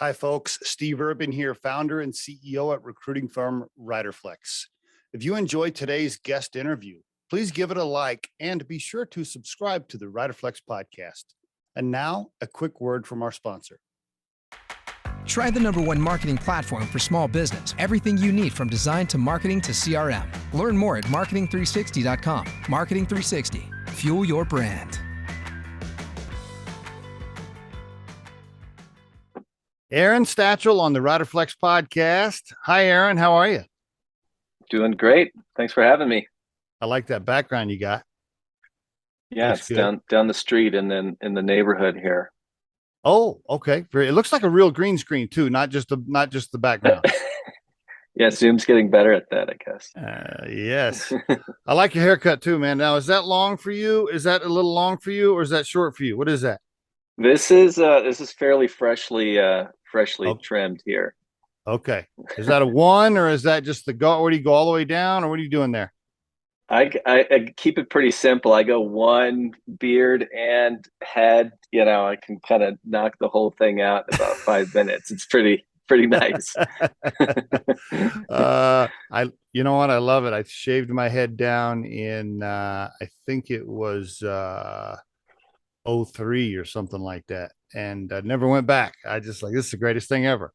Hi, folks. Steve Urban here, founder and CEO at recruiting firm Riderflex. If you enjoyed today's guest interview, please give it a like and be sure to subscribe to the Riderflex podcast. And now, a quick word from our sponsor. Try the #1 marketing platform for small business. Everything you need from design to marketing to CRM. Learn more at marketing360.com. Marketing 360. Fuel your brand. Aaron Stachel on the Riderflex podcast. Hi, Aaron. How are you? Doing great. Thanks for having me. I like that background you got. Yeah, Looks it's good. down the street and then in the neighborhood here. Oh, okay. It looks like a real green screen too, not just the background. Yeah, Zoom's getting better at that, I guess. Yes. I like your haircut too, man. Now, is that long for you? Is that a little long for you, or is that short for you? What is that? This is fairly freshly Oh, trimmed here. okay. Is that a one, or is that just where do you go all the way down, or what are you doing there? I keep it pretty simple. I go one beard and head. I can kind of knock the whole thing out in about 5 minutes. It's pretty nice. You know what? I love it. I shaved my head down in I think it was 03 or something like that, and I never went back. I just this is the greatest thing ever.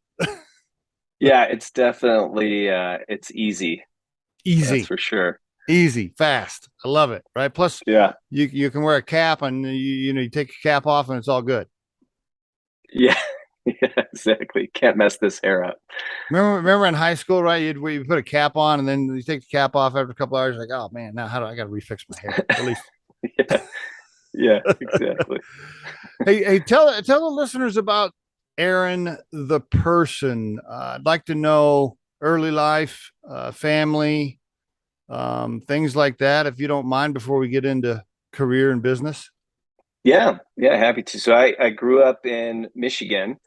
Yeah, it's definitely it's easy. Easy. That's for sure. Easy, fast. I love it. Right. Plus, Yeah. you can wear a cap, and you take your cap off, and it's all good. Yeah. Yeah, exactly. Can't mess this hair up. Remember in high school, right? You put a cap on, and then you take the cap off after a couple hours. Like, oh man, now I got to refix my hair at least. Yeah, exactly. Hey, tell the listeners about Aaron, the person. I'd like to know early life, family, things like that, if you don't mind, before we get into career and business. Yeah, happy to. So I grew up in Michigan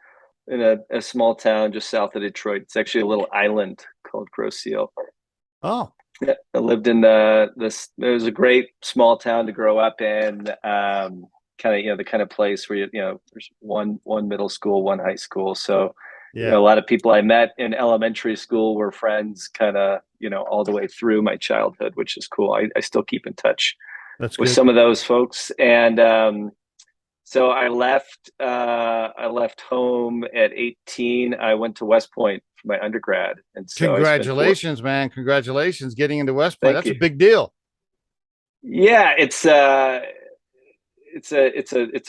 in a small town just south of Detroit. It's actually a little island called Grosse Seal. Oh, Yeah, I lived in this. It was a great small town to grow up in. Kind of the kind of place where there's one middle school, one high school. So yeah. a lot of people I met in elementary school were friends, kind of all the way through my childhood, which is cool. I still keep in touch That's with good. some of those folks, and so I left home at 18. I went to West Point for my undergrad, and so Congratulations, man! Congratulations getting into West Point. Thank That's you. a big deal. Yeah, it's a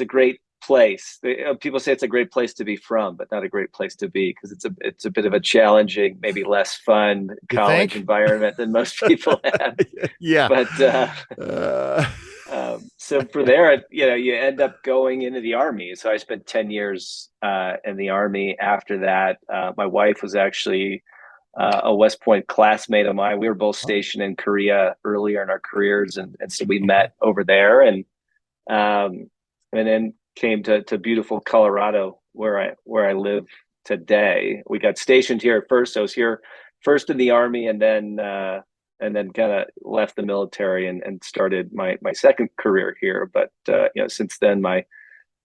great place. People say it's a great place to be from, but not a great place to be, because it's a bit of a challenging, maybe less fun college environment than most people have. Yeah, but so for there, you end up going into the Army. So I spent 10 years in the Army. After that, my wife was actually a West Point classmate of mine. We were both stationed in Korea earlier in our careers, and so we met over there, and then came to beautiful Colorado, where I live today. We got stationed here at first. I was here first in the Army, and then kind of left the military and started my second career here. But since then, my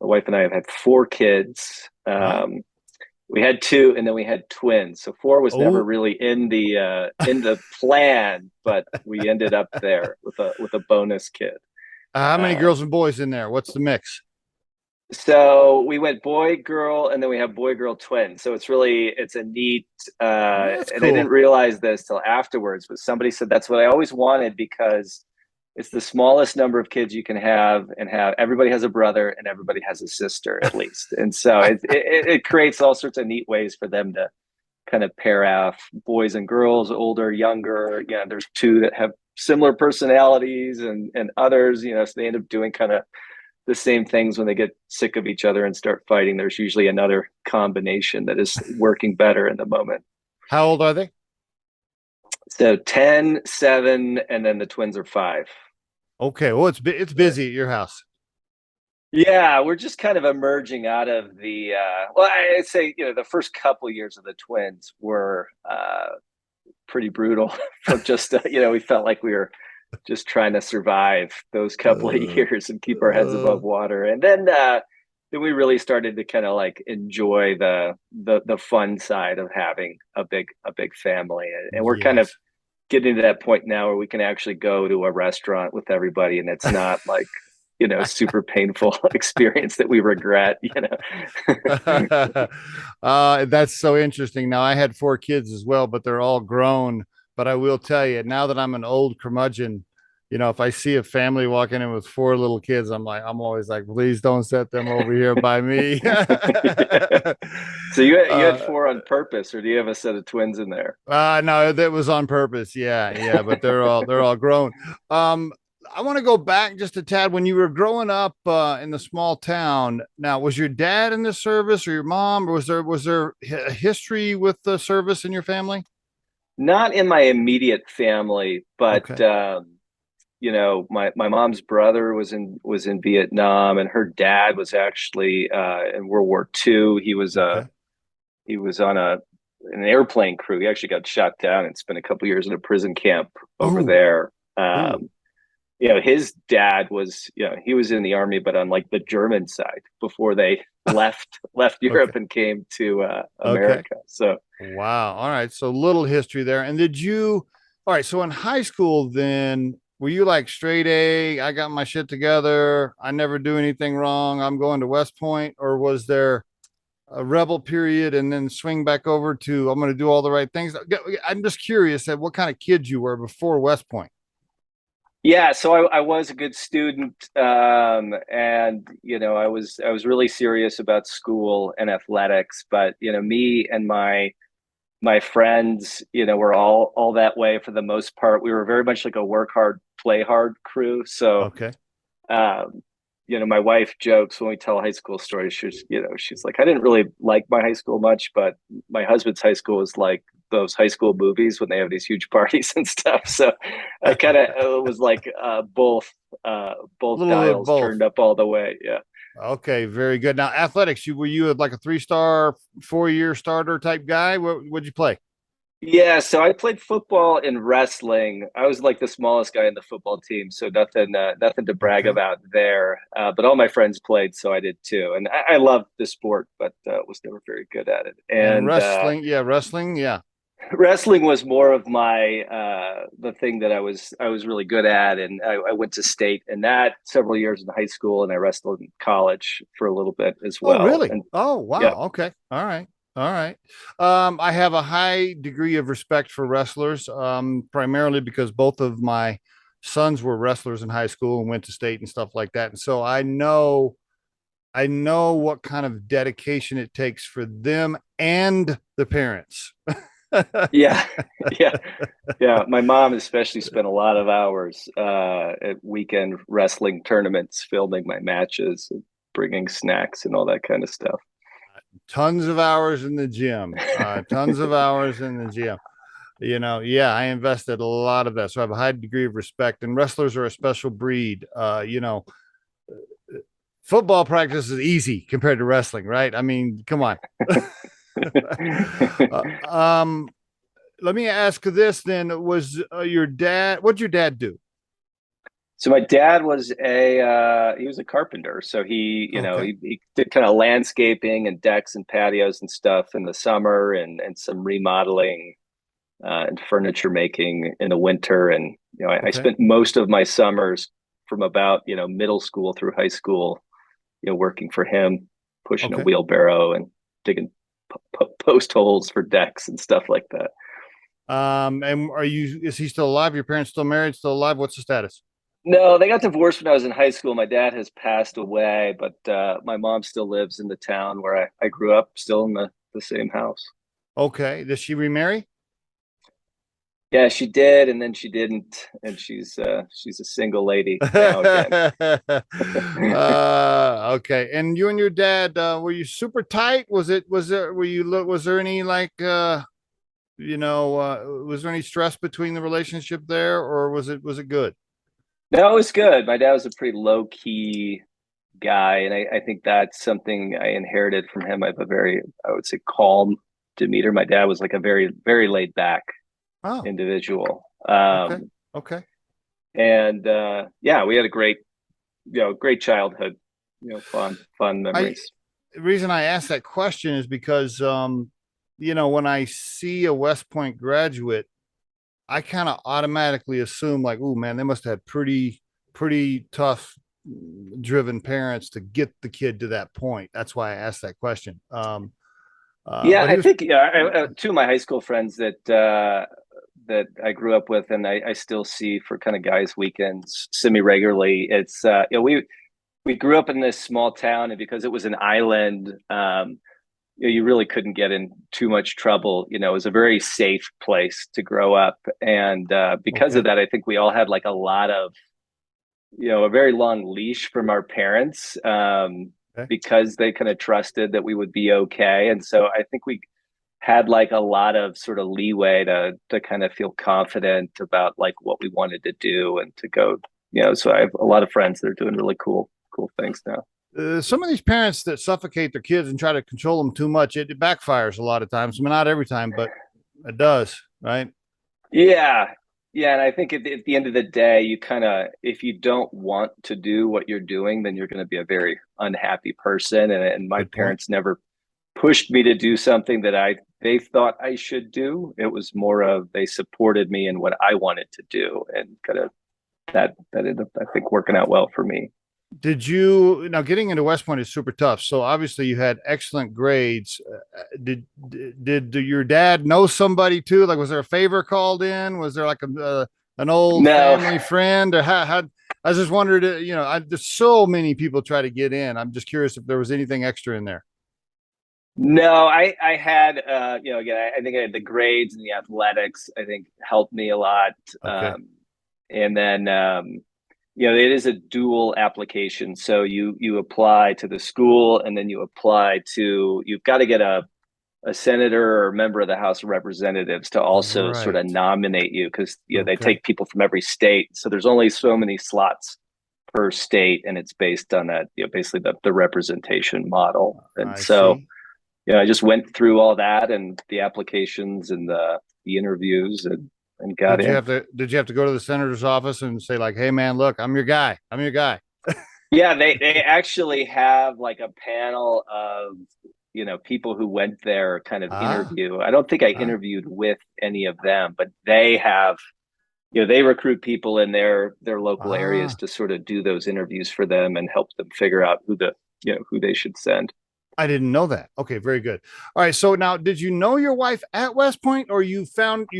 wife and I have had 4 kids. We had 2, and then we had twins. So 4 was never really in the plan, but we ended up there with a bonus kid. How many girls and boys in there? What's the mix? So we went boy, girl, and then we have boy, girl, twins. So it's a neat, That's and cool. I didn't realize this till afterwards, but somebody said that's what I always wanted, because it's the smallest number of kids you can have, and everybody has a brother and everybody has a sister at least. And so it creates all sorts of neat ways for them to kind of pair off boys and girls, older, younger. There's 2 that have similar personalities, and others, so they end up doing kind of the same things. When they get sick of each other and start fighting, there's usually another combination that is working better in the moment. How old are they? So 10, 7, and then the twins are 5. Okay. Well, it's busy at your house. Yeah, we're just kind of emerging out of the well, I'd say the first couple of years of the twins were pretty brutal. From just we felt like we were just trying to survive those couple of years and keep our heads above water. And then we really started to kind of like enjoy the fun side of having a big family, and we're kind of Yes. getting to that point now where we can actually go to a restaurant with everybody, and it's not like, super painful experience that we regret, That's so interesting. Now, I had four kids as well, but they're all grown. But I will tell you, now that I'm an old curmudgeon, if I see a family walking in with four little kids, I'm always like, please don't set them over here by me. So you had uh, four on purpose, or do you have a set of twins in there? no, that was on purpose. Yeah, yeah, but they're all grown. Um, I want to go back just a tad when you were growing up in the small town. Now, was your dad in the service or your mom, or was there a history with the service in your family? Not in my immediate family, but Okay, my mom's brother was in Vietnam, and her dad was actually in World War II. okay. He was on an airplane crew. He actually got shot down and spent a couple years in a prison camp over Oh, there. ooh, His dad was, he was in the army, but on like the German side before they left okay, Europe and came to okay. America. So Wow. All right. So little history there. And all right. So in high school, then were you like straight A? I got my shit together. I never do anything wrong. I'm going to West Point, or was there a rebel period and then swing back over to I'm going to do all the right things? I'm just curious at what kind of kid you were before West Point. yeah, so I was a good student, and I was really serious about school and athletics. But me and my friends, were all that way for the most part. We were very much like a work hard, play hard crew. So, Okay. um, my wife jokes when we tell high school stories. She's like, I didn't really like my high school much, but my husband's high school is like those high school movies when they have these huge parties and stuff. So I kind of was like both Little of dials both. turned up all the way. Yeah. Okay, very good. Now, athletics, were you like a 3-star, 4-year starter type guy? What'd you play? Yeah, so I played football and wrestling. I was like the smallest guy in the football team, so nothing to brag Okay. about there. But all my friends played, so I did too. And I loved the sport, but was never very good at it. And And wrestling, yeah. wrestling was more of my the thing that I was really good at. And I went to state in that several years in high school, and I wrestled in college for a little bit as Oh, well. really? And Oh, yeah, wow. Okay. All right. All right. I have a high degree of respect for wrestlers, primarily because both of my sons were wrestlers in high school and went to state and stuff like that. And so I know what kind of dedication it takes for them and the parents. yeah, yeah. Yeah, my mom especially spent a lot of hours at weekend wrestling tournaments, filming my matches, and bringing snacks and all that kind of stuff. Tons of hours in the gym, tons of hours in the gym. Yeah, I invested a lot of that. So I have a high degree of respect. And wrestlers are a special breed. Football practice is easy compared to wrestling, right? I mean, come on. uh, um, Let me ask this then: Was your dad? What'd your dad do? So my dad was a carpenter. So he, Okay, he did kind of landscaping and decks and patios and stuff in the summer, and some remodeling and furniture making in the winter. And I okay, spent most of my summers from about middle school through high school, working for him, pushing a okay. wheelbarrow and digging post holes for decks and stuff like that. And is he still alive? Your parents still married? Still alive? What's the status? No, they got divorced when I was in high school. My dad has passed away, but my mom still lives in the town where I grew up, still in the same house. Okay. Does she remarry? Yeah, she did, and then she didn't, and she's a single lady now again. Okay. And you and your dad, were you super tight? Was there any like, was there any stress between the relationship there, or was it good? No, it was good. My dad was a pretty low key guy, and I think that's something I inherited from him. I have a very, I would say, calm demeanor. My dad was like a very, very laid back Oh, individual. okay. Okay. And yeah, we had a great childhood. fun I memories. The reason I asked that question is because when I see a West Point graduate, I kind of automatically assume like, oh man, they must have had pretty tough driven parents to get the kid to that point. That's why I asked that question. Yeah, But he I was think two of my high school friends that I grew up with, and I still see for kind of guys' weekends semi regularly. It's we grew up in this small town, and because it was an island, you really couldn't get in too much trouble. It was a very safe place to grow up, and because of okay. that, I think we all had like a lot of a very long leash from our parents, Okay. because they kind of trusted that we would be okay. And so I think we had like a lot of sort of leeway to kind of feel confident about like what we wanted to do and to go. So I have a lot of friends that are doing really cool things now. Some of these parents that suffocate their kids and try to control them too much, it backfires a lot of times. I mean, not every time, but it does, right? Yeah. Yeah. And I think at the end of the day, you kind of, if you don't want to do what you're doing, then you're going to be a very unhappy person. And my Good point. parents never pushed me to do something that they thought I should do. It was more of they supported me in what I wanted to do, and kind of that ended up, I think, working out well for me. Did you now getting into West Point is super tough. So obviously you had excellent grades. Did your dad know somebody too? Like, was there a favor called in? Was there like an old No, family friend, or how? I just wondered. There's so many people try to get in. I'm just curious if there was anything extra in there. no, I had again, I think I had the grades and the athletics. I think helped me a lot. Okay. And then it is a dual application. So you apply to the school, and then you've got to get a senator or member of the House of Representatives to also sort of Right. nominate you, because they Okay. take people from every state. So there's only so many slots per state, and it's based on that, basically the representation model. And I so see. I just went through all that and the applications and the interviews, and got in. Did you have to go to the senator's office and say like, "Hey man, look, I'm your guy. I'm your guy." Yeah, they actually have like a panel of people who went there kind of Ah, interview. I don't think I ah, interviewed with any of them, but they have they recruit people in their local areas ah. to sort of do those interviews for them and help them figure out who they should send. I didn't know that. Okay, very good. All right. So now, did you know your wife at West Point, or you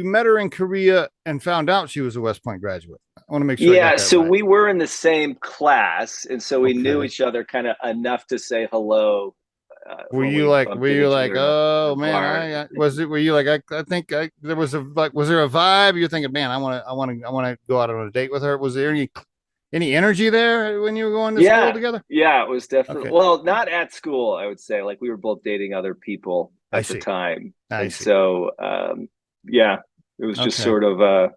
met her in Korea and found out she was a West Point graduate? I want to make sure I got Yeah, that so right. we were in the same class, and so we knew Okay. each other kind of enough to say hello Were when you we like, were bumped into you each like, other in a oh man, bar. was it? Were you like, I think there was was there a vibe? You're thinking, man, I want to go out on a date with her. Was there any energy there when you were going to school Yeah, together? yeah, it was definitely, Okay, well, not at school, I would say. Like, we were both dating other people I at the see. time, I and see. so yeah, it was just Okay.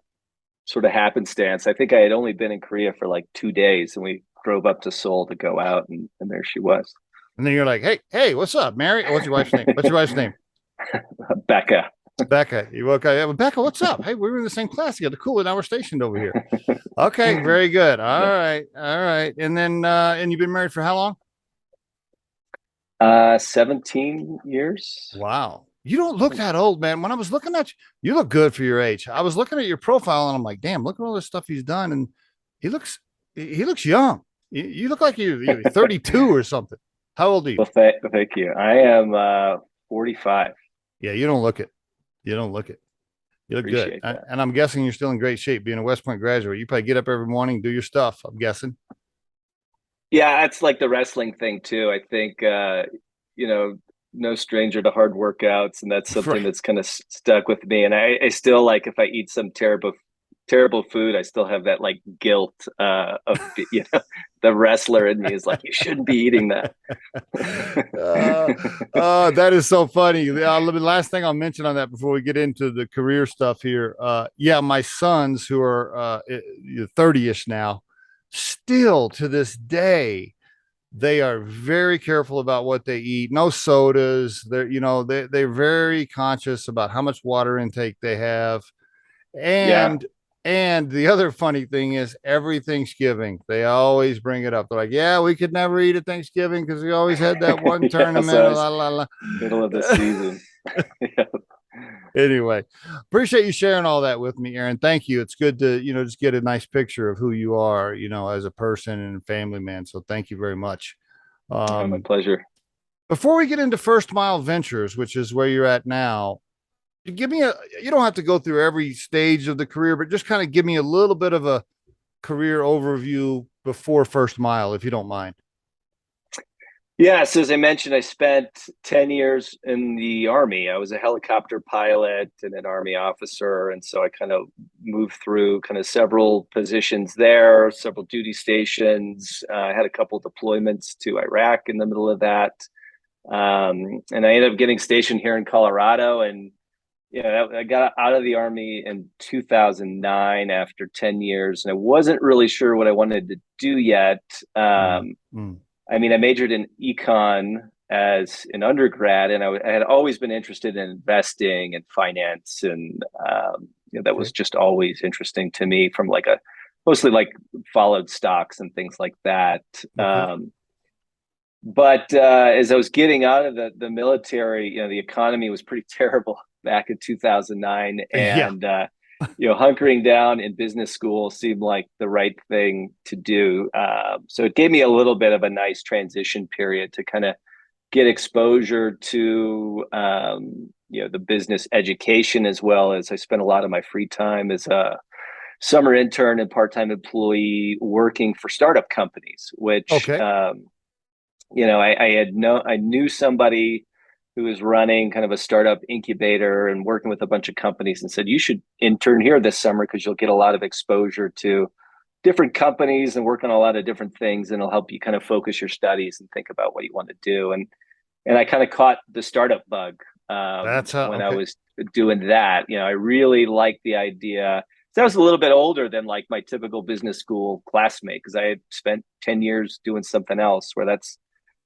sort of happenstance. I think I had only been in Korea for like 2 days, and we drove up to Seoul to go out, and there she was. And then you're like, hey, what's up, Mary? What's your wife's name? What's your wife's name? Becca. Becca. You okay? Yeah, Becca, what's up? Hey, we were in the same class together. Cool. Now we're stationed over here. Okay, very good. All right, all right. And then, and you've been married for how long? 17 years. Wow. You don't look that old, man. When I was looking at you, you look good for your age. I was looking at your profile and I'm like, damn, look at all this stuff he's done. And he looks, he looks young. You look like you're 32 or something. How old are you? Well, thank you. I am 45. Yeah, you don't look it. You don't look it. You look good. Appreciate that. And I'm guessing you're still in great shape being a West Point graduate. You probably get up every morning, do your stuff, I'm guessing. Yeah, that's like the wrestling thing too. I think you know, no stranger to hard workouts, and that's something Right. that's kind of stuck with me. And I still, like, if I eat some terrible food, I still have that like guilt of the wrestler in me is like, you shouldn't be eating that. uh, that is so funny. The last thing I'll mention on that before we get into the career stuff here. Yeah, my sons who are 30-ish now, still to this day, they are very careful about what they eat. No sodas. They're very conscious about how much water intake they have, Yeah, and And the other funny thing is every Thanksgiving, they always bring it up. They're like, yeah, we could never eat at Thanksgiving because we always had that one Yeah, so tournament. it's La, la, middle of the la. season. Yeah. Anyway, appreciate you sharing all that with me, Aaron. Thank you. It's good to, just get a nice picture of who you are, as a person and family man. So thank you very much. My Um, pleasure. before we get into FirstMile Ventures, which is where you're at now, give me you don't have to go through every stage of the career, but just kind of give me a little bit of a career overview before FirstMile, if you don't mind. Yeah, so as I mentioned, I spent 10 years in the Army. I was a helicopter pilot and an Army officer. And so I kind of moved through kind of several positions there, several duty stations. I had a couple deployments to Iraq in the middle of that. And I ended up getting stationed here in Colorado. And I got out of the Army in 2009 after 10 years. And I wasn't really sure what I wanted to do yet. I mean, I majored in econ as an undergrad, and I had always been interested in investing and finance, and that was just always interesting to me from like mostly like followed stocks and things like that. Okay. But as I was getting out of the military, the economy was pretty terrible back in 2009, Yeah. and hunkering down in business school seemed like the right thing to do. So it gave me a little bit of a nice transition period to kind of get exposure to the business education, as well as I spent a lot of my free time as a summer intern and part-time employee working for startup companies, which Okay. I knew somebody who was running kind of a startup incubator and working with a bunch of companies, and said, you should intern here this summer because you'll get a lot of exposure to different companies and work on a lot of different things, and it'll help you kind of focus your studies and think about what you want to do. And I kind of caught the startup bug That's when I okay. was doing that. I really liked the idea. So I was a little bit older than like my typical business school classmate, because I had spent 10 years doing something else, where that's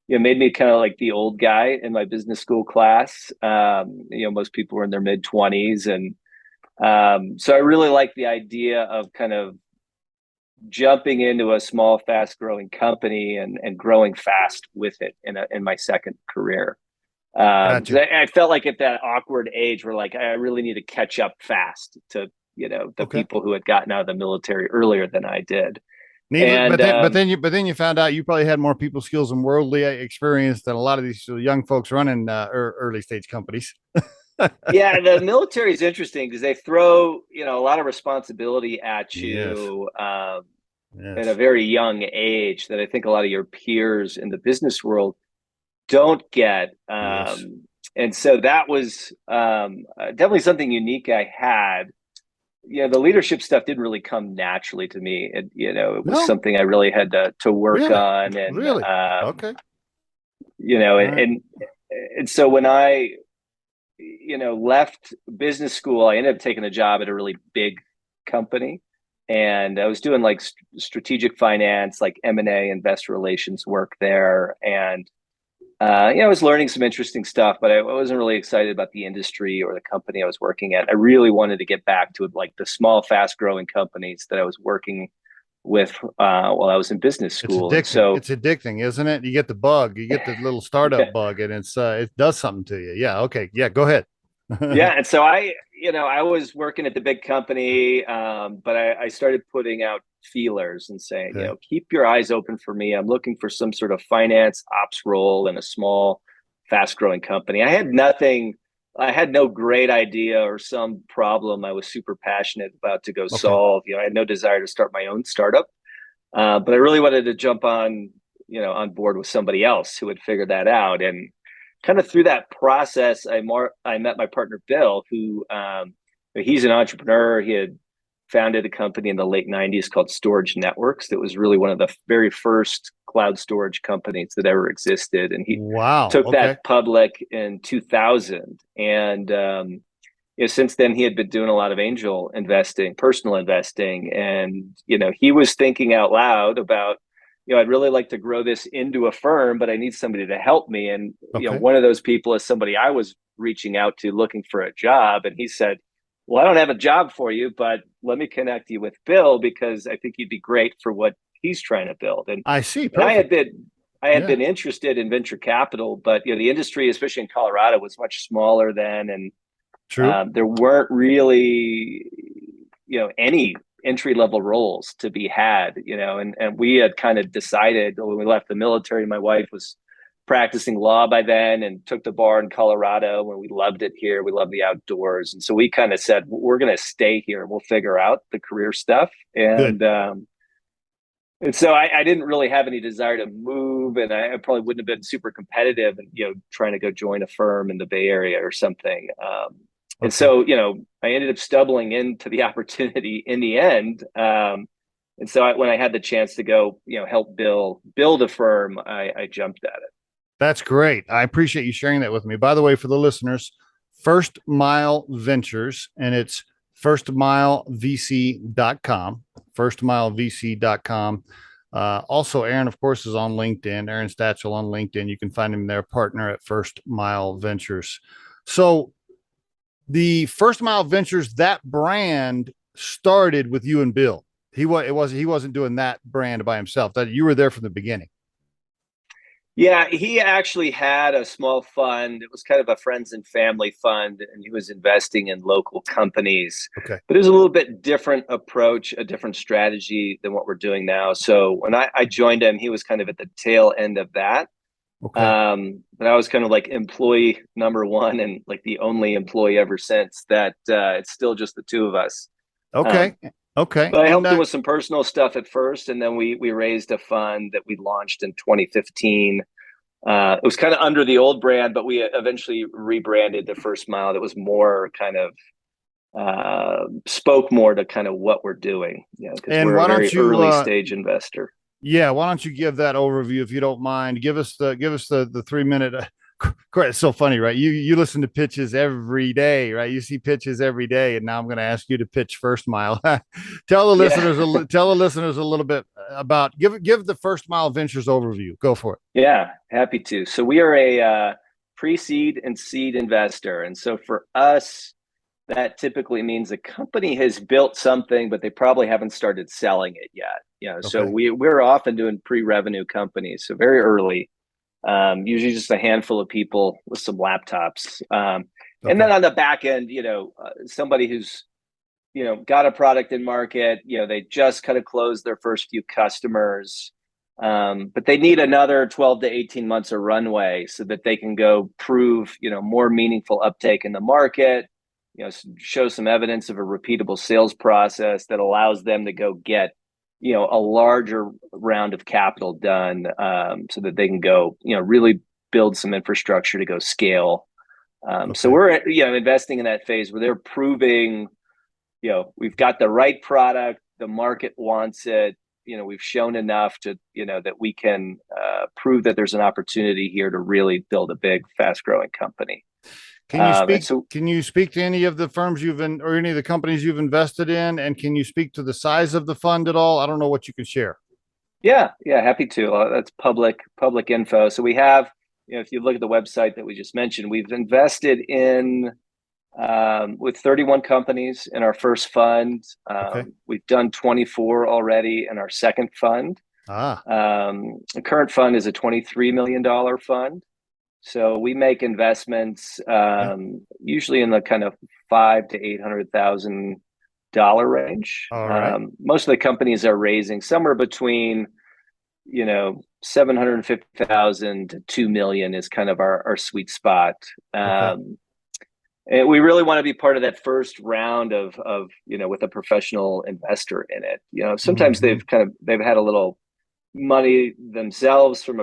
made me kind of like the old guy in my business school class. Most people were in their mid 20s. And so I really like the idea of kind of jumping into a small, fast growing company and growing fast with it in my second career. Gotcha. I felt like at that awkward age where like, I really need to catch up fast to, the Okay. people who had gotten out of the military earlier than I did. Needless, And but then you found out you probably had more people skills and worldly experience than a lot of these young folks running early stage companies. yeah, the military is interesting because they throw, a lot of responsibility at Yes. you at a Yes. very young age that I think a lot of your peers in the business world don't get. Yes. And so that was definitely something unique I had. The leadership stuff didn't really come naturally to me. It was No. something I really had to work Really. on, and Really. Okay. All right. and so when I left business school, I ended up taking a job at a really big company, and I was doing like strategic finance, like M&A, investor relations work there, and I was learning some interesting stuff, but I wasn't really excited about the industry or the company I was working at. I really wanted to get back to like the small, fast-growing companies that I was working with while I was in business It's school, and addicting. so It's addicting, isn't it? You get the bug, you get the little yeah. startup bug, and it does something to you. Yeah. Okay. Yeah. Go ahead. Yeah, and so I was working at the big company, but I started putting out feelers and saying, Okay. keep your eyes open for me. I'm looking for some sort of finance ops role in a small, fast-growing company. I had nothing. I had no great idea or some problem I was super passionate about to go Okay. solve. I had no desire to start my own startup, but I really wanted to jump on board with somebody else who had figured that out. And kind of through that process, I met my partner Bill, who he's an entrepreneur. He had founded a company in the late '90s called Storage Networks that was really one of the very first cloud storage companies that ever existed, and he Wow. took Okay. that public in 2000. And since then he had been doing a lot of angel investing, personal investing, and he was thinking out loud about, I'd really like to grow this into a firm, but I need somebody to help me. And, Okay. one of those people is somebody I was reaching out to looking for a job. And he said, well, I don't have a job for you, but let me connect you with Bill because I think you'd be great for what he's trying to build. I see. And Perfect. I had Yeah. been interested in venture capital, but the industry, especially in Colorado, was much smaller then, and True. there weren't really any entry level roles to be had. And we had kind of decided when we left the military. My wife was practicing law by then and took the bar in Colorado, and we loved it here. We love the outdoors, and so we kind of said we're going to stay here. We'll figure out the career stuff, Good. and so I didn't really have any desire to move, and I probably wouldn't have been super competitive and trying to go join a firm in the Bay Area or something. And Okay. so I ended up stumbling into the opportunity in the end. And so when I had the chance to go help build a firm, I jumped at it. That's great. I appreciate you sharing that with me. By the way, for the listeners, FirstMile Ventures, and it's firstmilevc.com, firstmilevc.com. Also, Aaron, of course, is on LinkedIn. Aaron Stachel on LinkedIn. You can find him there, partner at FirstMile Ventures. So the FirstMile Ventures, that brand started with you and Bill. He wasn't doing that brand by himself. That you were there from the beginning. Yeah, he actually had a small fund. It was kind of a friends and family fund, and he was investing in local companies. Okay. But it was a little bit different approach, a different strategy than what we're doing now. So when I joined him, he was kind of at the tail end of that. Okay. But I was kind of like employee number one and like the only employee ever since that. It's still just the two of us. Okay. Okay. But I And helped him with some personal stuff at first, and then we raised a fund that we launched in 2015. It was kind of under the old brand, but we eventually rebranded to FirstMile. That was more kind of spoke more to kind of what we're doing, because we're why a don't very you early stage investor. yeah, why don't you give that overview if you don't mind? Give us the 3 minute. It's so funny, right? You listen to pitches every day, right? You see pitches every day, and now I'm going to ask you to pitch FirstMile. Yeah. Tell the listeners a little bit about give the FirstMile Ventures overview. Go for it. Yeah, happy to. So we are a pre-seed and seed investor, and so for us, that typically means a company has built something, but they probably haven't started selling it yet. So Okay. we're often doing pre-revenue companies, so very early. Usually just a handful of people with some laptops, and Okay. then on the back end, somebody who's got a product in market. They just kind of closed their first few customers, but they need another 12 to 18 months of runway so that they can go prove more meaningful uptake in the market. Show some evidence of a repeatable sales process that allows them to go get a larger round of capital done, so that they can go really build some infrastructure to go scale. So Okay. we're investing in that phase where they're proving we've got the right product, the market wants it. We've shown enough to that we can prove that there's an opportunity here to really build a big, fast growing company. And so Can you speak to any of the firms or any of the companies you've invested in? And can you speak to the size of the fund at all? I don't know what you can share. yeah, happy to. That's public info. So we have, if you look at the website that we just mentioned, we've invested in with 31 companies in our first fund. Okay. We've done 24 already in our second fund. Ah, The current fund is a $23 million fund. So we make investments okay. usually in the kind of $500,000 to $800,000 range. All right. Most of the companies are raising somewhere between 750,000 to 2 million is kind of our sweet spot. Okay. And we really want to be part of that first round of with a professional investor in it. Sometimes Mm-hmm. they've had a little money themselves from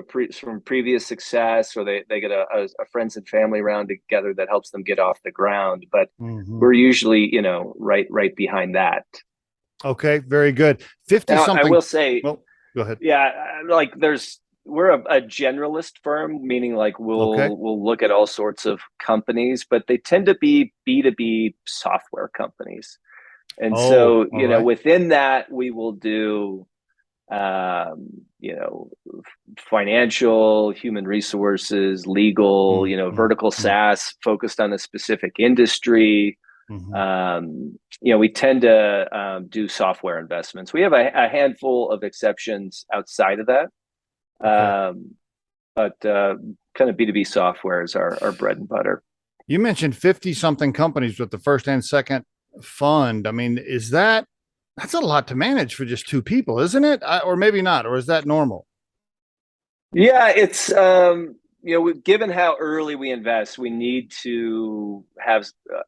previous success, or they get a friends and family round together that helps them get off the ground. But Mm-hmm. we're usually right behind that. Okay. Very good. 50 Now I something. will say, Well, go ahead. yeah, like we're a generalist firm, meaning like Okay. we'll look at all sorts of companies, but they tend to be B2B software companies. And Oh, so, all right. within that, we will do, um, you know, financial, human resources, legal, Mm-hmm. vertical SaaS focused on a specific industry. Mhm. We tend to do software investments. We have a handful of exceptions outside of that. Okay. But kind of B2B software is our bread and butter. You mentioned 50 something companies with the first and second fund. I mean, that's a lot to manage for just two people, isn't it? Or maybe not, or is that normal? Yeah, it's given how early we invest, we need to have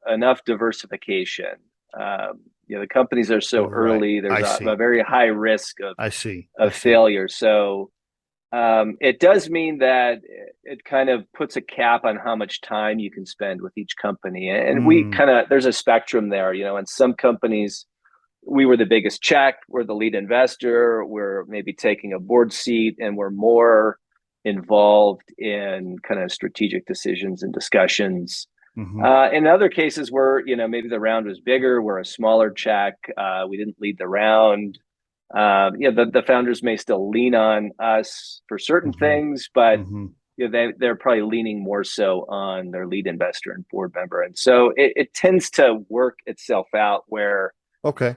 enough diversification. The companies are so Right. early. There's I a see. very high risk I see. I of see. failure. So it does mean that it kind of puts a cap on how much time you can spend with each company. And we Mm, kind of, there's a spectrum there, and some companies, we were the biggest check, we're the lead investor, we're maybe taking a board seat, and we're more involved in kind of strategic decisions and discussions. hmm In other cases where, maybe the round was bigger, we're a smaller check, we didn't lead the round. The founders may still lean on us for certain hmm things, but hmm they're probably leaning more so on their lead investor and board member. And so it tends to work itself out where Okay.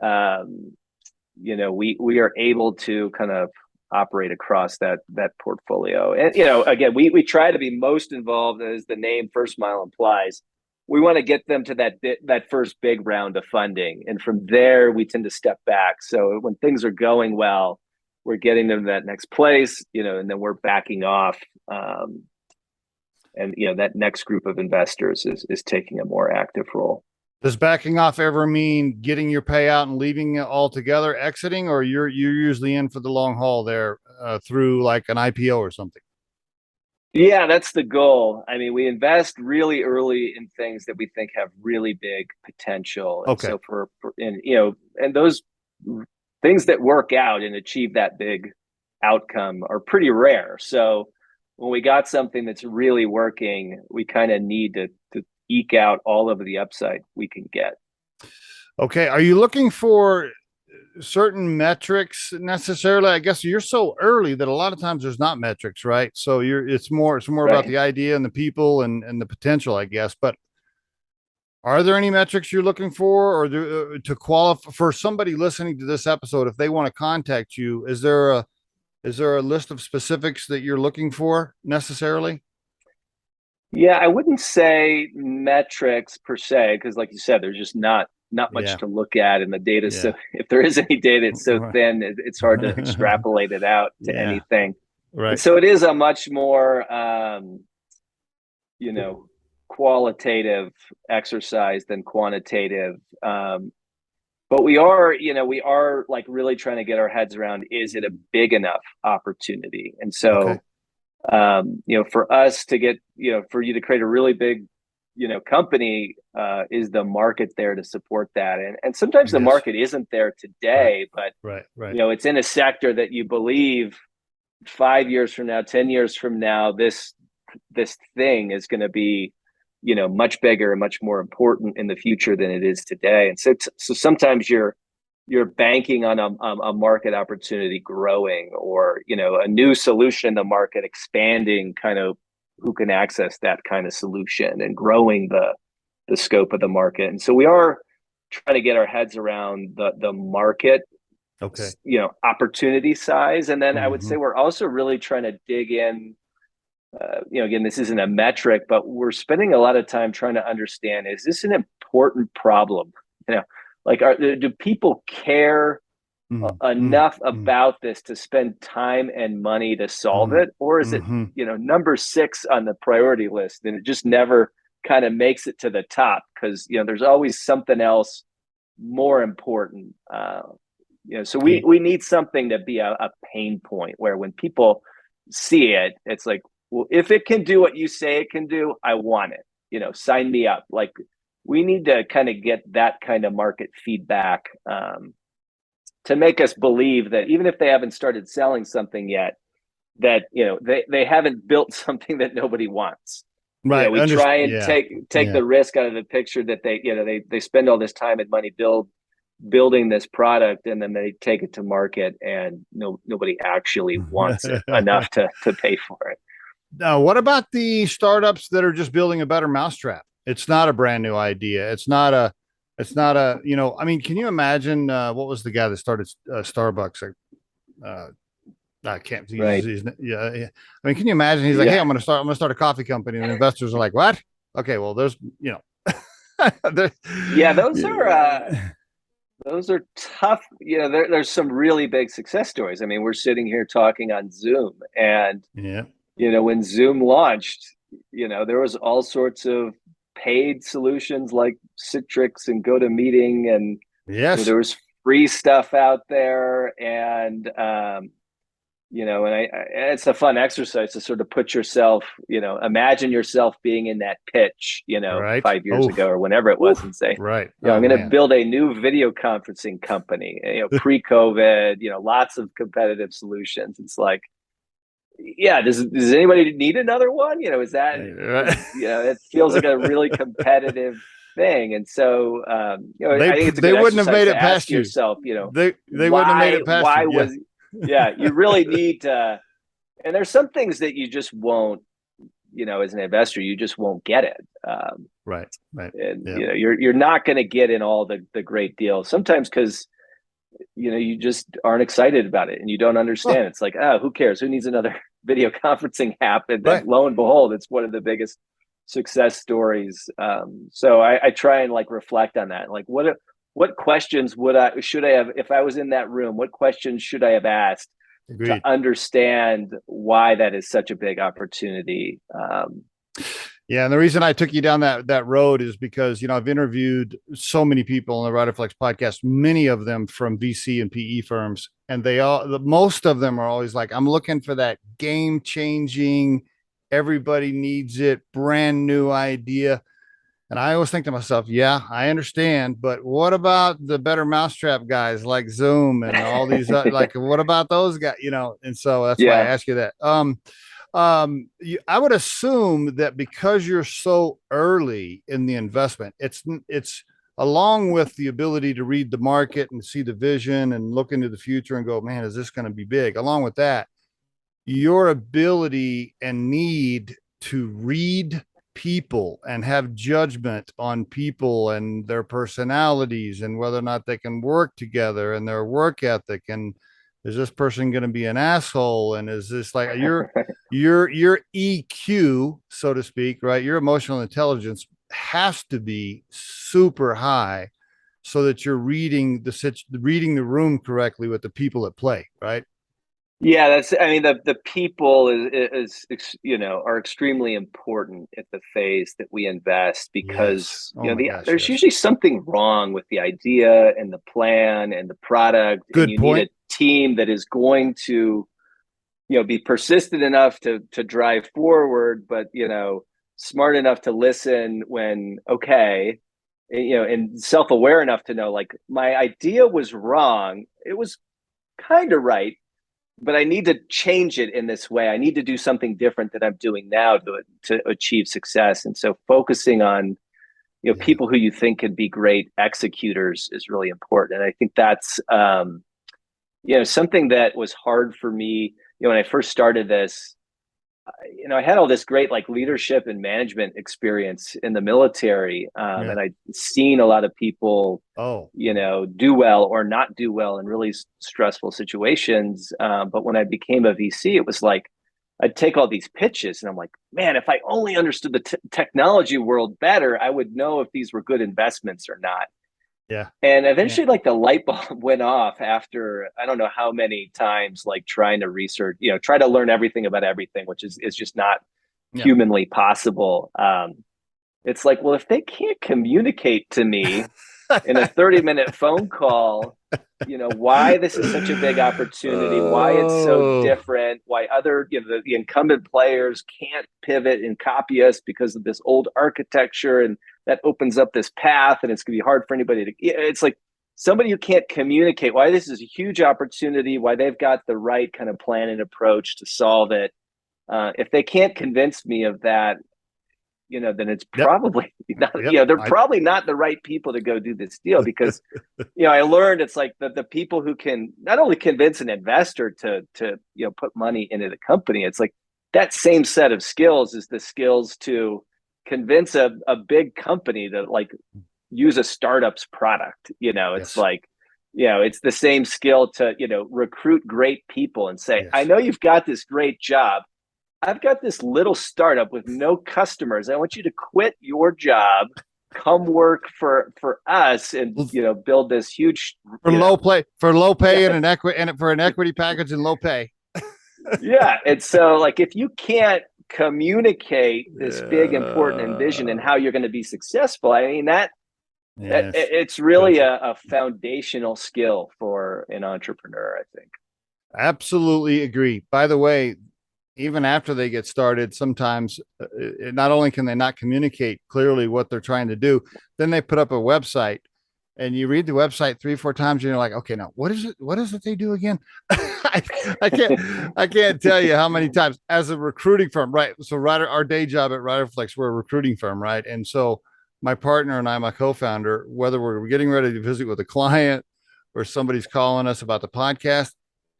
we are able to kind of operate across that portfolio. And again, we try to be most involved, as the name FirstMile implies. We want to get them to that first big round of funding, and from there we tend to step back. So when things are going well, we're getting them to that next place, and then we're backing off. And that next group of investors is taking a more active role. Does backing off ever mean getting your payout and leaving it altogether, exiting, or you're usually in for the long haul there through like an IPO or something? Yeah, that's the goal. I mean, we invest really early in things that we think have really big potential, and Okay. so and those things that work out and achieve that big outcome are pretty rare. So when we got something that's really working, we kind of need to eke out all of the upside we can get. Okay. Are you looking for certain metrics necessarily? I guess you're so early that a lot of times there's not metrics, right? So it's more about Right. the idea and the people and the potential, I guess. But are there any metrics you're looking for, or to qualify for somebody listening to this episode? If they want to contact you, is there a list of specifics that you're looking for necessarily? Yeah, I wouldn't say metrics per se, because like you said, there's just not much Yeah. to look at in the data. So Yeah. if there is any data, it's so Right. thin, it's hard to extrapolate it out to Yeah. anything. And Right. so it is a much more you know, qualitative exercise than quantitative. But we are like really trying to get our heads around, is it a big enough opportunity? And Okay. so for us to get, for you to create a really big, company, is the market there to support that? And sometimes the Yes. market isn't there Right. today, but Right. Right. it's in a sector that you believe 5 years from now, 10 years from now, this thing is going to be, much bigger and much more important in the future than it is today. And so sometimes you're banking on a market opportunity growing, or a new solution in the market expanding, kind of who can access that kind of solution, and growing the scope of the market. And so we are trying to get our heads around the market, Okay. opportunity size. And then I would hmm say we're also really trying to dig in. Again, this isn't a metric, but we're spending a lot of time trying to understand, is this an important problem? Like, do people care enough hmm about this to spend time and money to solve hmm it? Or is it, hmm number 6 on the priority list, and it just never kind of makes it to the top because, there's always something else more important. So we need something to be a pain point where when people see it, it's like, well, if it can do what you say it can do, I want it. Sign me up. Like, we need to kind of get that kind of market feedback, to make us believe that even if they haven't started selling something yet, that they haven't built something that nobody wants. Right. We try and Yeah. take Yeah. the risk out of the picture that they spend all this time and money building this product, and then they take it to market, and nobody actually wants it enough to pay for it. Now, what about the startups that are just building a better mousetrap? It's not a brand new idea. It's not It's not a, I mean, can you imagine what was the guy that started Starbucks? Uh, I can't. Right. Yeah, yeah. I mean, can you imagine? He's like, "Hey, Yeah. I'm gonna start a coffee company," and the investors are like, "What?" Okay, well, there's, there, Yeah, yeah, those are tough. There's some really big success stories. I mean, we're sitting here talking on Zoom, and yeah, when Zoom launched, there was all sorts of paid solutions like Citrix and GoToMeeting, and yes, there was free stuff out there, and and it's a fun exercise to sort of put yourself, imagine yourself being in that pitch, right. 5 years Oh, ago or whenever it was, and say, right. I'm Oh going to man, build a new video conferencing company, pre-COVID, lots of competitive solutions. It's like, yeah, does anybody need another one? Is that, right. it feels like a really competitive thing. And so, I think it's a They good wouldn't have exercise made to it ask past you. yourself, They wouldn't have made it past why you. Yeah, was, yeah, you really need to, and there's some things that you just won't, as an investor, you just won't get it. right, right. And, Yeah, you're not going to get in all the great deals sometimes because, you just aren't excited about it and you don't oh, understand. It's like, oh, who cares? Who needs another video conferencing app? And right. lo and behold, it's one of the biggest success stories. So I try and like reflect on that. Like, what questions should I have, if I was in that room, what questions should I have asked to Agreed. understand why that is such a big opportunity? Yeah, and the reason I took you down that road is because I've interviewed so many people on the Riderflex podcast, many of them from VC and PE firms, and most of them are always like, "I'm looking for that game changing, everybody needs it, brand new idea." And I always think to myself, "Yeah, I understand, but what about the better mousetrap guys like Zoom and all these like, what about those guys?" And so that's why I Yeah. ask you that. I would assume that because you're so early in the investment, it's along with the ability to read the market and see the vision and look into the future and go, man, is this going to be big? Along with that, your ability and need to read people and have judgment on people and their personalities and whether or not they can work together and their work ethic, and is this person going to be an asshole, and is this like your EQ, so to speak, right? Your emotional intelligence has to be super high so that you're reading the room correctly with the people at play, right? Yeah, I mean, the people are extremely important at the phase that we invest Yes. because, Oh my gosh, there's yes. usually something wrong with the idea and the plan and the product. And Good you need a point. team that is going to, be persistent enough to drive forward, but, smart enough to listen when, okay, and self-aware enough to know, like, my idea was wrong. It was kind of right, but I need to change it in this way. I need to do something different than I'm doing now to achieve success. And so focusing on, Yeah. people who you think could be great executors is really important. And I think that's, something that was hard for me, when I first started this. I had all this great like leadership and management experience in the military, Yeah. and I'd seen a lot of people, Oh, do well or not do well in really stressful situations. But when I became a VC, it was like I'd take all these pitches, and I'm like, man, if I only understood the technology world better, I would know if these were good investments or not. yeah. And Yeah. eventually, like the light bulb went off after I don't know how many times, like trying to research, try to learn everything about everything, which is just not Yeah. humanly possible. It's like, well, if they can't communicate to me in a 30-minute phone call, why this is such a big opportunity, why it's so Oh, different, why other, the incumbent players can't pivot and copy us because of this old architecture, and that opens up this path, and it's going to be hard for anybody to, it's like somebody who can't communicate why this is a huge opportunity, why they've got the right kind of plan and approach to solve it. If they can't convince me of that, then it's yep. probably not, Yep. they're probably not the right people to go do this deal because, I learned it's like the people who can not only convince an investor to, put money into the company, it's like that same set of skills is the skills to convince a big company to like use a startup's product. It's Yes. like, it's the same skill to, recruit great people and say, I Yes. know you've got this great job. I've got this little startup with no customers. I want you to quit your job, come work for us, and build this huge For low pay yeah, and an equity and for an equity package and low pay. yeah. And so, like, if you can't communicate this big important vision and Uh, how you're going to be successful, I mean that yes. it's really Gotcha. a foundational skill for an entrepreneur, I think. Absolutely agree. By the way, even after they get started, sometimes not only can they not communicate clearly what they're trying to do, then they put up a website and you read the website 3 or 4 times and you're like, okay, now what is it? What is it they do again? I can't tell you how many times as a recruiting firm, right? So our day job at Riderflex, we're a recruiting firm, right? And so my partner and I, my co-founder, whether we're getting ready to visit with a client or somebody's calling us about the podcast,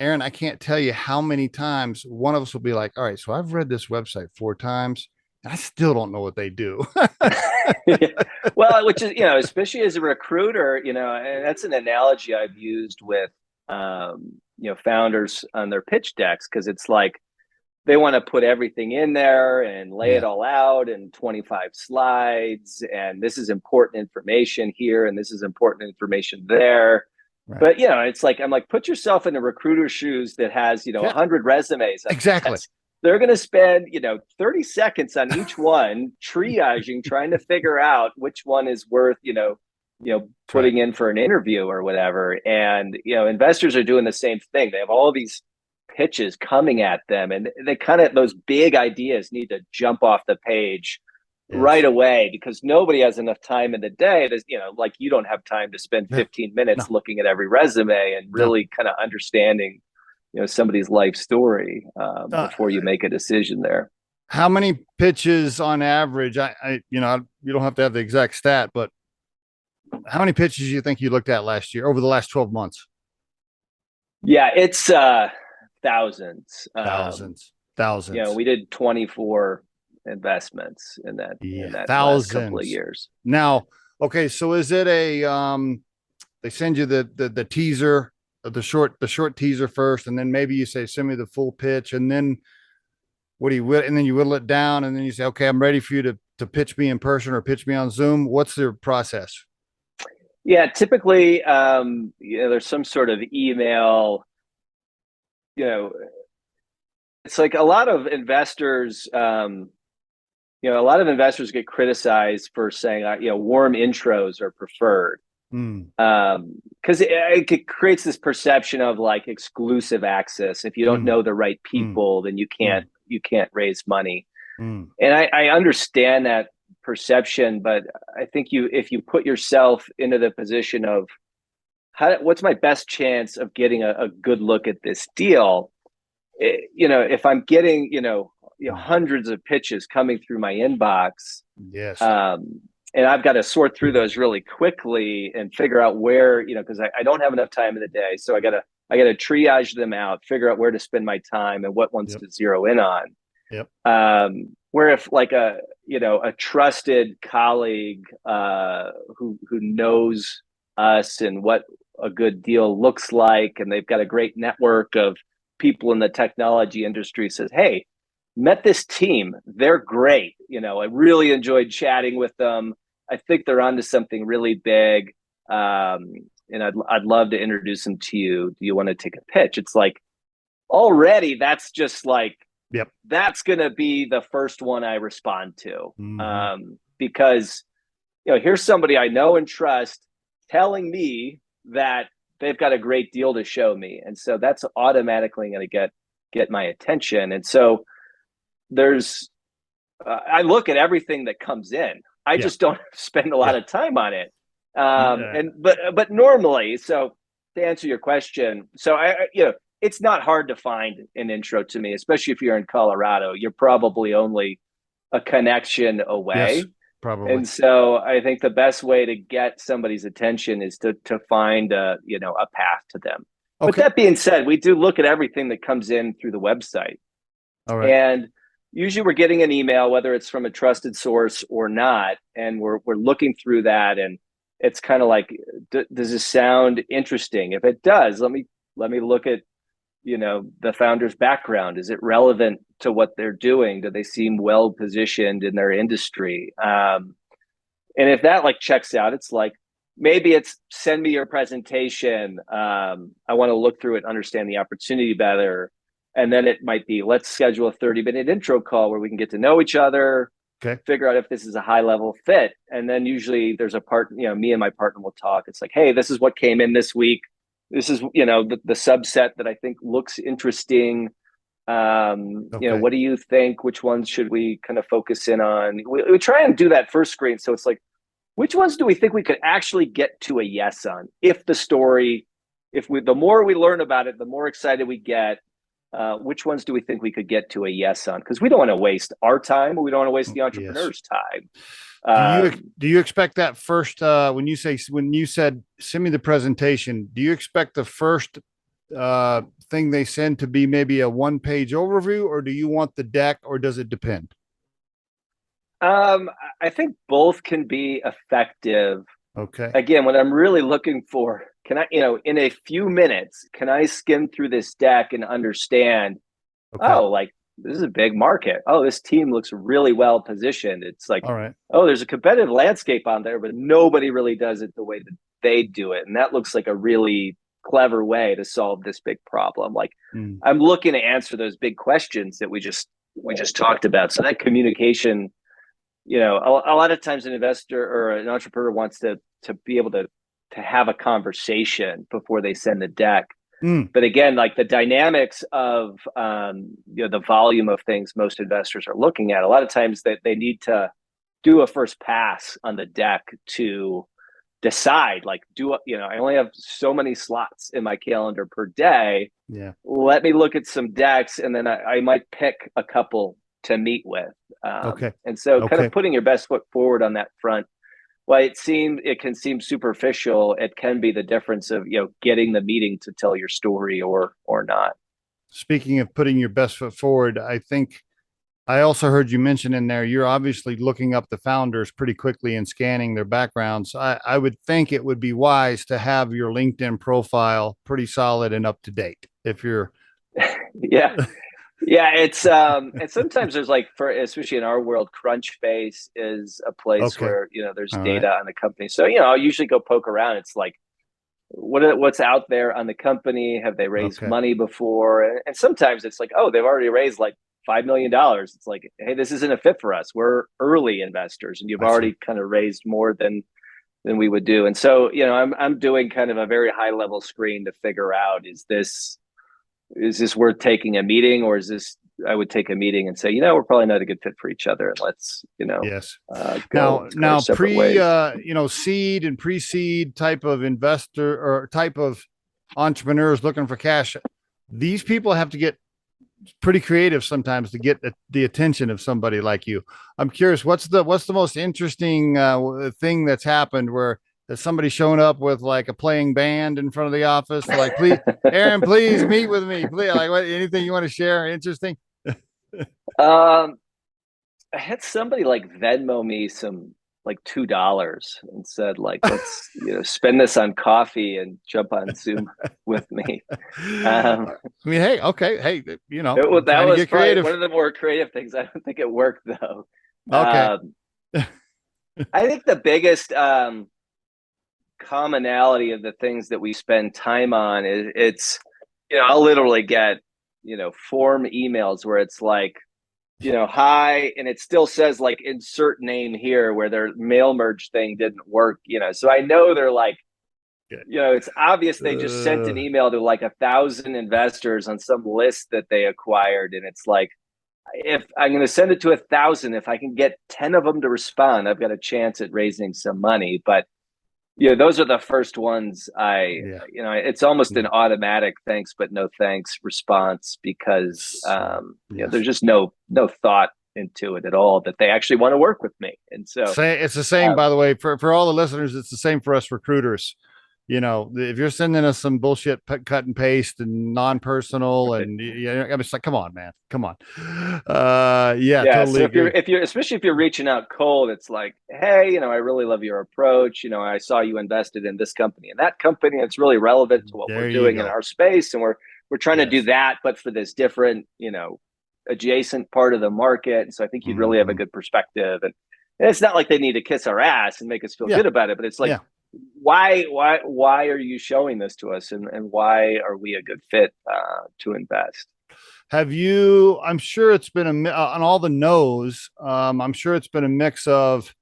Aaron, I can't tell you how many times one of us will be like, all right, so I've read this website 4 times and I still don't know what they do. Well, which is, especially as a recruiter, and that's an analogy I've used with, founders on their pitch decks, because it's like they want to put everything in there and lay it Yeah. all out in 25 slides. And this is important information here, and this is important information there. Right. But, it's like, I'm like, put yourself in a recruiter's shoes that has, Yeah. 100 resumes on their Exactly. desk. They're going to spend, 30 seconds on each one, triaging, trying to figure out which one is worth, putting in for an interview or whatever. And, investors are doing the same thing. They have all these pitches coming at them, and they those big ideas need to jump off the page right Yes. away, because nobody has enough time in the day to, like, you don't have time to spend Yeah. 15 minutes No, looking at every resume and no. really kind of understanding, somebody's life story Uh, before you make a decision there. how many pitches on average? You don't have to have the exact stat, but how many pitches do you think you looked at last year over the last 12 months? Yeah, it's thousands. Thousands. We did 24 investments in that Yeah, last couple of thousands. years. Now, okay, so is it they send you the teaser, the short teaser first, and then maybe you say send me the full pitch, and then and then you whittle it down, and then you say, okay, I'm ready for you to pitch me in person or pitch me on Zoom. What's the process? Yeah, typically, there's some sort of email. It's like a lot of investors. A lot of investors get criticized for saying, warm intros are preferred, Mm, because it creates this perception of like exclusive access. If you don't mm, know the right mm, people, then you mm, can't raise money. mm. And I understand that perception, but I think if you put yourself into the position of what's my best chance of getting a good look at this deal, if I'm getting hundreds of pitches coming through my inbox, Yes. um, and I've got to sort through those really quickly and figure out where, because I don't have enough time in the day, so I gotta triage them out, figure out where to spend my time and what ones Yep. to zero in on. Yep. Where if like a trusted colleague who knows us and what a good deal looks like, and they've got a great network of people in the technology industry, says, hey, met this team, they're great, I really enjoyed chatting with them, I think they're onto something really big, and I'd love to introduce them to you, do you want to take a pitch? It's like, already that's just like, Yep. that's going to be the first one I respond to, Mm-hmm. because here's somebody I know and trust telling me that they've got a great deal to show me, and so that's automatically going to get my attention. And so there's I look at everything that comes in. I Yeah. just don't spend a lot Yeah. of time on it. Yeah. And but normally, so to answer your question, so I it's not hard to find an intro to me, especially if you're in Colorado. You're probably only a connection Yes. away. Probably. And so I think the best way to get somebody's attention is to find a path to them. But Okay. that being said, we do look at everything that comes in through the website. All right. And usually we're getting an email, whether it's from a trusted source or not, and we're looking through that. And it's kind of like, does this sound interesting? If it does, let me look at, the founder's background. Is it relevant to what they're doing? Do they seem well positioned in their industry? And if that like checks out, it's like, maybe it's send me your presentation. I want to look through it, understand the opportunity better. And then it might be, let's schedule a 30-minute intro call where we can get to know each other, Okay. figure out if this is a high level fit. And then usually there's a part, me and my partner will talk. It's like, hey, this is what came in this week. This is, the subset that I think looks interesting. Okay. What do you think? Which ones should we kind of focus in on? We try and do that first screen. So it's like, which ones do we think we could actually get to a yes on? The more we learn about it, the more excited we get. Which ones do we think we could get to a yes on? Because we don't want to waste our time. We don't want to waste the entrepreneur's time. Do you expect that first, when you said, send me the presentation, do you expect the first thing they send to be maybe a 1-page overview, or do you want the deck, or does it depend? I think both can be effective. Okay. Again, what I'm really looking for, can I, in a few minutes, can I skim through this deck and understand, like, this is a big market. Oh, this team looks really well positioned. It's like, all right. Oh, there's a competitive landscape on there, but nobody really does it the way that they do it. And that looks like a really clever way to solve this big problem. Like, I'm looking to answer those big questions that we just talked about. So that communication, a lot of times an investor or an entrepreneur wants to be able to have a conversation before they send the deck. But again, like the dynamics of the volume of things most investors are looking at, a lot of times that they need to do a first pass on the deck to decide, like, I only have so many slots in my calendar per day. Yeah. Let me look at some decks, and then I might pick a couple to meet with. And so kind of putting your best foot forward on that front. Well, it can seem superficial. It can be the difference of, getting the meeting to tell your story or not. Speaking of putting your best foot forward, I think I also heard you mention in there, you're obviously looking up the founders pretty quickly and scanning their backgrounds. I would think it would be wise to have your LinkedIn profile pretty solid and up to date if you're. Yeah. Yeah, it's and sometimes there's like, especially in our world, Crunchbase is a place where there's data on the company. So I'll usually go poke around. It's like, what's out there on the company? Have they raised money before? And sometimes it's like, oh, they've already raised like $5 million. It's like, hey, this isn't a fit for us. We're early investors, and you've already kind of raised more than we would do. And so I'm doing kind of a very high level screen to figure out, is this worth taking a meeting, or is this, I would take a meeting and say, we're probably not a good fit for each other, and let's, go now ways. Seed and pre-seed type of investor or type of entrepreneurs looking for cash. These people have to get pretty creative sometimes to get the attention of somebody like you. I'm curious, what's the most interesting thing that's happened where there's somebody showing up with like a playing band in front of the office, like, please, Aaron, please meet with me. Please, like, anything you want to share? Interesting. I had somebody like Venmo me some like $2 and said, like, let's spend this on coffee and jump on Zoom with me. I mean, hey, that was probably one of the more creative things. I don't think it worked though. I think the biggest commonality of the things that we spend time on is I'll literally get form emails where it's like, hi, and it still says like insert name here, where their mail merge thing didn't work, so I know they're like, it's obvious they just sent an email to like 1,000 investors on some list that they acquired, and it's like, if I'm going to send it to 1,000, if I can get 10 of them to respond, I've got a chance at raising some money. But those are the first ones. It's almost an automatic thanks but no thanks response, because there's just no thought into it at all that they actually want to work with me. And so it's the same, by the way, for all the listeners, it's the same for us recruiters. if you're sending us some bullshit cut and paste and non-personal Right. and I'm just like, come on, man, come on. Yeah, Yeah. totally So agree. if you're, especially if you're reaching out cold, it's like, hey, I really love your approach. I saw you invested in this company and that company. It's really relevant to what we're There you doing in go. our space. And we're trying to do Yes. that, but for this different, adjacent part of the market. And so I think you'd really have a Hmm. good perspective. And it's not like they need to kiss our ass and make us feel Yeah. good about it, but it's like, Yeah. why are you showing this to us? And why are we a good fit to invest? Have you, I'm sure it's been on all the no's, I'm sure it's been a mix of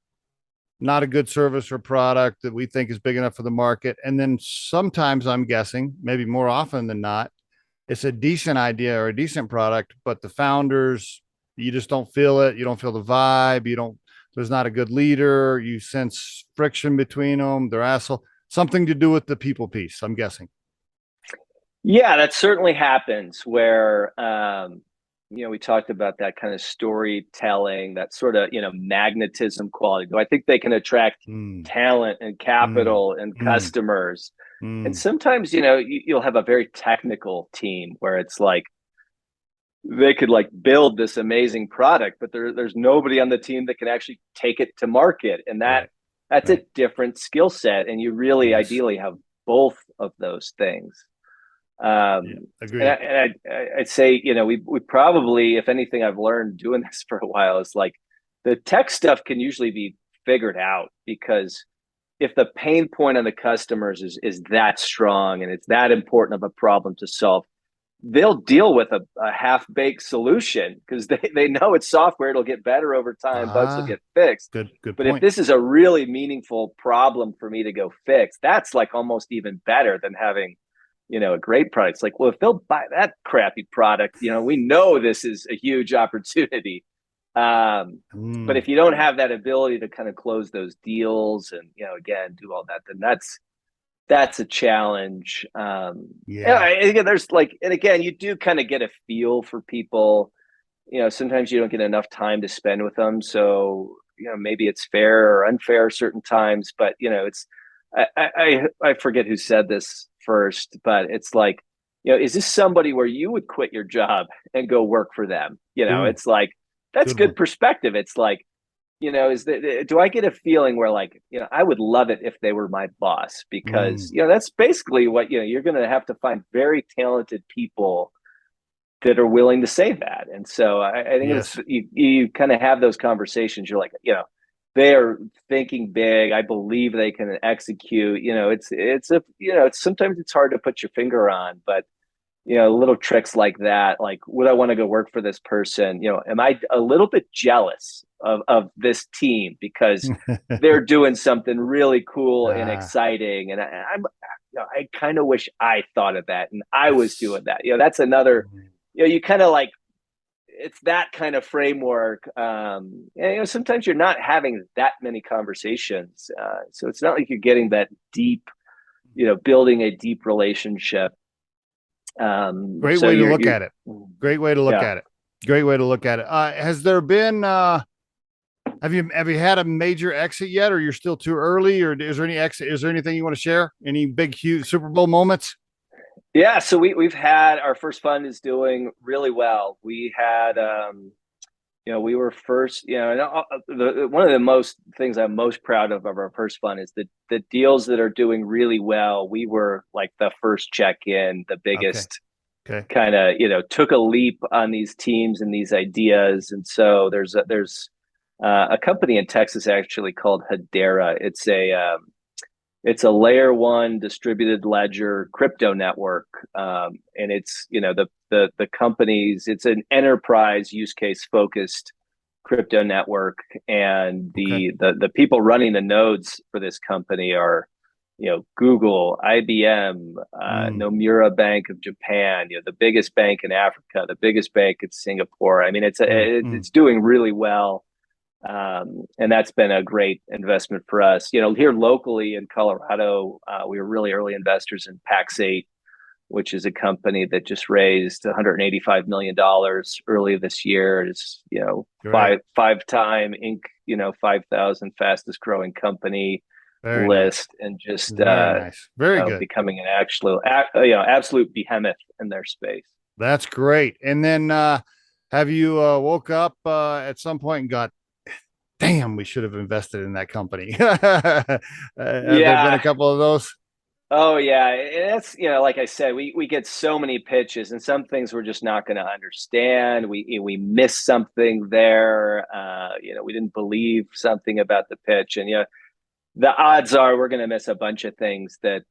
not a good service or product that we think is big enough for the market. And then sometimes I'm guessing, maybe more often than not, it's a decent idea or a decent product, but the founders, you just don't feel it. You don't feel the vibe. There's not a good leader. You sense friction between them. They're asshole. Something to do with the people piece, I'm guessing. Yeah, that certainly happens where, we talked about that kind of storytelling, that sort of, magnetism quality. Do I think they can attract Mm, talent and mm, capital and mm, customers? And mm. sometimes, you'll have a very technical team where it's like they could like build this amazing product, but there's nobody on the team that can actually take it to market. And Right, that's a right. different skill set. And you really Yes. ideally have both of those things. Yeah, And, agreed. I'd say, we probably, if anything, I've learned doing this for a while is like the tech stuff can usually be figured out because if the pain point on the customers is that strong and it's that important of a problem to solve, they'll deal with a half-baked solution because they know it's software. It'll get better over time. Bugs will Ah, get fixed. good But if point. this is a really meaningful problem for me to go fix, that's like almost even better than having a great product. It's like, well, if they'll buy that crappy product, we know this is a huge opportunity. But Mm, if you don't have that ability to kind of close those deals and, again, do all that, then that's a challenge. yeah. Again, there's like, and again, you do kind of get a feel for people. Sometimes you don't get enough time to spend with them. So, maybe it's fair or unfair certain times, but it's, I forget who said this first, but it's like, is this somebody where you would quit your job and go work for them? Ooh, It's like, that's good one. good perspective. It's like, is that, do I get a feeling where like, I would love it if they were my boss because, Mm, that's basically what, you're going to have to find very talented people that are willing to say that. And so I think it's, yes. you kind of have those conversations. You're like, they are thinking big. I believe they can execute, it's sometimes it's hard to put your finger on, but little tricks like that, like, would I want to go work for this person? Am I a little bit jealous of this team because they're doing something really cool and Ah, exciting? And I kind of wish I thought of that and I was doing that. That's another, you kind of like, it's that kind of framework. And, sometimes you're not having that many conversations. So it's not like you're getting that deep, building a deep relationship. great So way to look you're, at it. Great way to look yeah. at it. Great way to look at it. Has there been have you had a major exit yet, or you're still too early, or is there any exit? Is there anything you want to share? Any big, huge Super Bowl moments? Yeah, so we've had our first fund is doing really well. We had we were first, and one of the most things I'm most proud of our first fund is the deals that are doing really well. We were like the first check in, the Okay. biggest Okay. kind of, took a leap on these teams and these ideas. And so there's a company in Texas actually called Hedera. It's a layer one distributed ledger crypto network, and it's the companies. It's an enterprise use case focused crypto network, and Okay. the people running the nodes for this company are Google, IBM, Mm, Nomura Bank of Japan, the biggest bank in Africa, the biggest bank in Singapore. I mean, mm. it's doing really well. And that's been a great investment for us. Here locally in Colorado, we were really early investors in Pax8, which is a company that just raised $185 million early this year. It's Great. five time Inc. 5,000 fastest growing company. Very nice. list and just Very nice. Very good. becoming an absolute behemoth in their space. That's great. And then have you woke up at some point and got, damn, we should have invested in that company? Have there been a Yeah. couple of those? Oh yeah, and that's like I said, we get so many pitches, and some things we're just not going to understand. We miss something there. We didn't believe something about the pitch, and the odds are we're going to miss a bunch of things that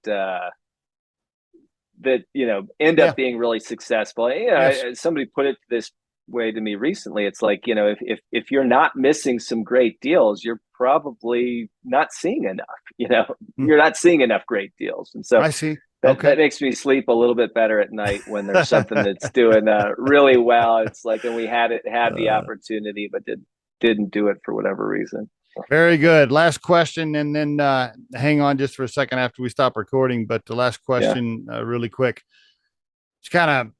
end Yeah. up being really successful. Yes. Somebody put it this way to me recently. It's like, if you're not missing some great deals, you're probably not seeing enough. Mm. You're not seeing enough great deals, and so I see. that Okay. makes me sleep a little bit better at night when there's something that's doing really well. It's like, and we had the opportunity, but didn't do it for whatever reason. Very good. Last question, and then hang on just for a second after we stop recording. But the last Yeah. question, really quick. It's kind of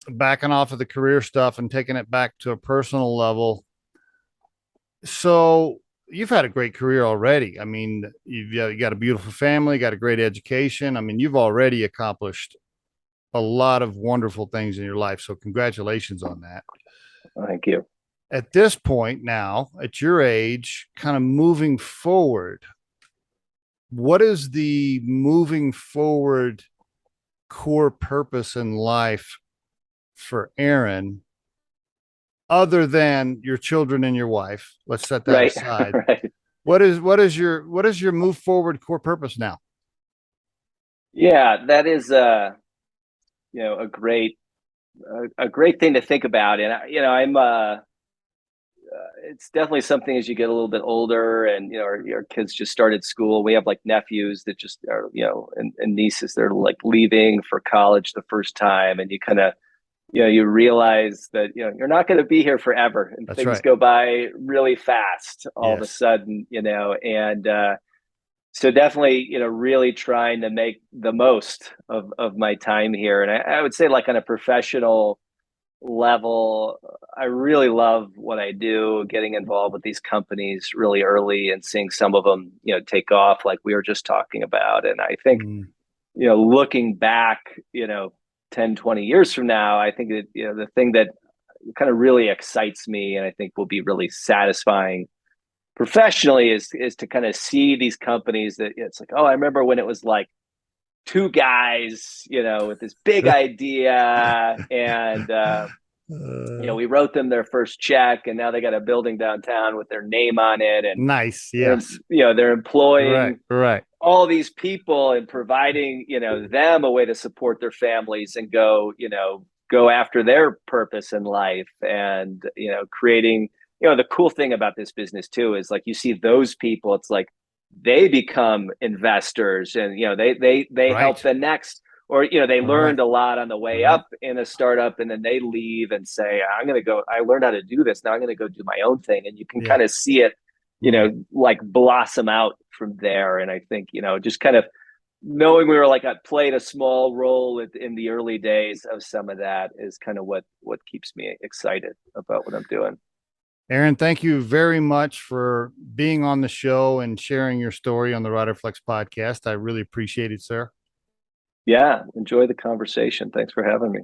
backing off of the career stuff and taking it back to a personal level. So you've had a great career already. I mean, you got a beautiful family, got a great education. I mean, you've already accomplished a lot of wonderful things in your life. So congratulations on that. Thank you. At this point now, at your age, kind of moving forward, what is the moving forward core purpose in life for Aaron, other than your children and your wife? Let's set that Right. aside. Right. What is your move forward core purpose now? Yeah, that is a great thing to think about, and I'm it's definitely something as you get a little bit older, and our kids just started school. We have like nephews that just are, and nieces, they're like leaving for college the first time, and you kind of you realize that you're not going to be here forever, and That's things right. go by really fast all of a Yes. sudden, and so definitely really trying to make the most of my time here. And I would say, like, on a professional level, I really love what I do, getting involved with these companies really early and seeing some of them take off, like we were just talking about. And I think Mm, looking back 10, 20 years from now, I think that the thing that kind of really excites me, and I think will be really satisfying professionally, is to kind of see these companies that it's like, oh, I remember when it was like two guys with this big idea, and we wrote them their first check, and now they got a building downtown with their name on it, and nice. they're Yes. they're Right. employing Right. all these people and providing them a way to support their families and go after their purpose in life, and creating. The cool thing about this business too is, like, you see those people, it's like they become investors, and they help Right. the next, or they Right. learned a lot on the way Right. up in a startup, and then they leave and say, I learned how to do this, now I'm going to go do my own thing, and you can Yeah. kind of see it Right. like blossom out from there. And I think just kind of knowing we were like, I played a small role in the early days of some of that is kind of what keeps me excited about what I'm doing. Aaron, thank you very much for being on the show and sharing your story on the Riderflex podcast. I really appreciate it, sir. Yeah, enjoy the conversation. Thanks for having me.